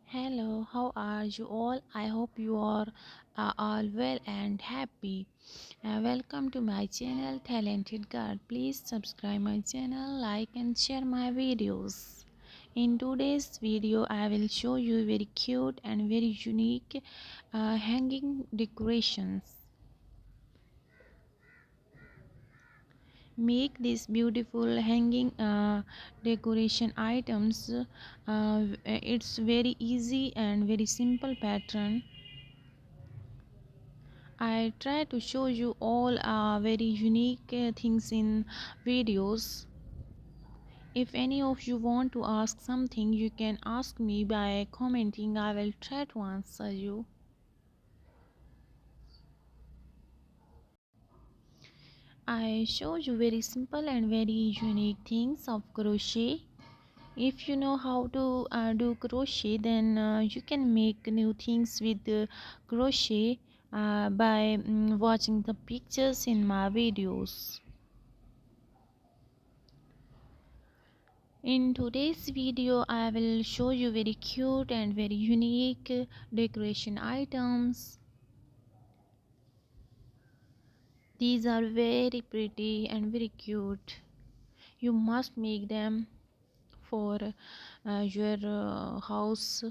Hello, how are you all? I hope you are all well and happy. Welcome to my channel, Talented Girl. Please subscribe my channel, like and share my videos. In today's video, I will show you very cute and very unique hanging decorations. Make these beautiful hanging decoration items. It's very easy and very simple pattern. I try to show you all very unique things in videos. If any of you want to ask something, you can ask me by commenting. I will try to answer you. I show you very simple and very unique things of crochet. If you know how to do crochet, then you can make new things with crochet by watching the pictures in my videos. In today's video, I will show you very cute and very unique decoration items. These are very pretty and very cute. You must make them for your house,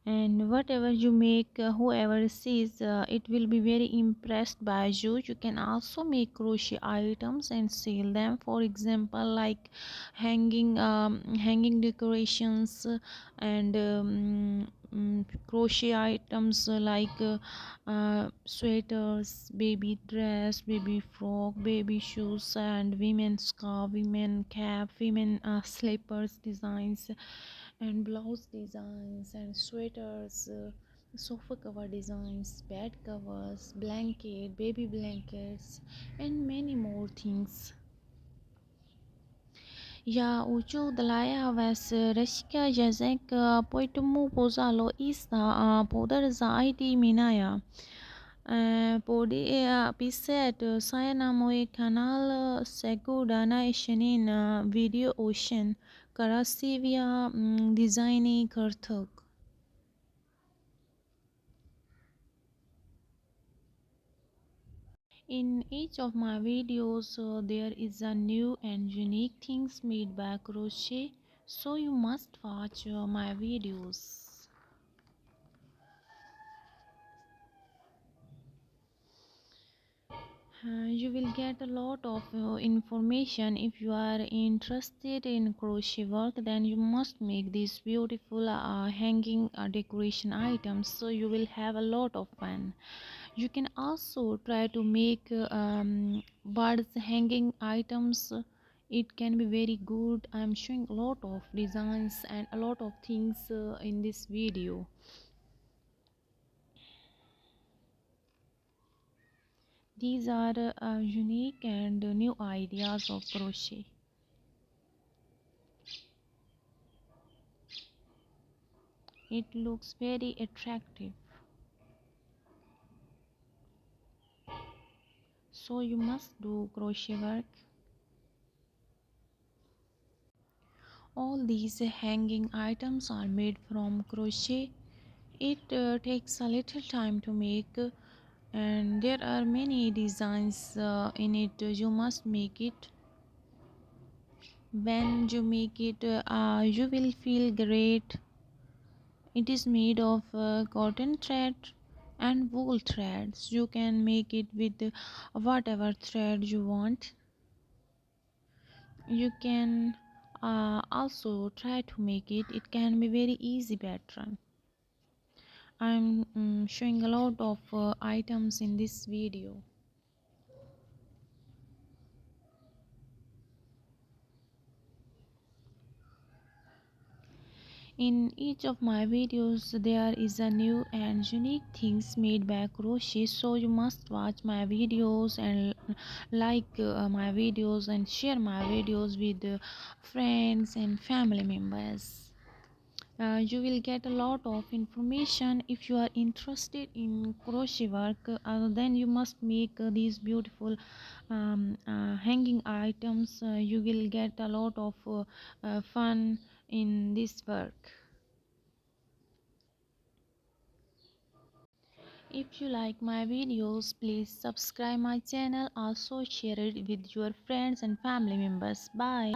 and whatever you make, whoever sees it will be very impressed by you. You can also make crochet items and sell them, for example like hanging decorations and crochet items like sweaters, baby dress, baby frock, baby shoes, and women's scarf, women cap, women slippers designs, and blouse designs, and sweaters, sofa cover designs, bed covers, blanket, baby blankets, and many more things. Ja, uczudalájával Reszka Jezek poitumu pozalo ista poder zaidi minaya. Podi piset saya namoi kanal Segudana Ishanin Video Ocean Karasivia Designi Karthok. In each of my videos, there is a new and unique things made by crochet, so you must watch my videos. You will get a lot of information. If you are interested in crochet work, then you must make these beautiful hanging decoration items, so you will have a lot of fun. You can also try to make birds hanging items. It can be very good. I'm showing a lot of designs and a lot of things in this video. These are unique and new ideas of crochet. It looks very attractive, so you must do crochet work. All these hanging items are made from crochet. It takes a little time to make, and there are many designs in it. You must make it. When you make it, you will feel great. It is made of cotton thread and wool threads. You can make it with whatever thread you want. You can also try to make it. It can be very easy pattern. I'm showing a lot of items in this video. In each of my videos there is a new and unique things made by crochet, so you must watch my videos and like my videos and share my videos with friends and family members. You will get a lot of information. If you are interested in crochet work, then you must make these beautiful hanging items. You will get a lot of fun in this work. If you like my videos, please subscribe my channel. Also share it with your friends and family members. Bye.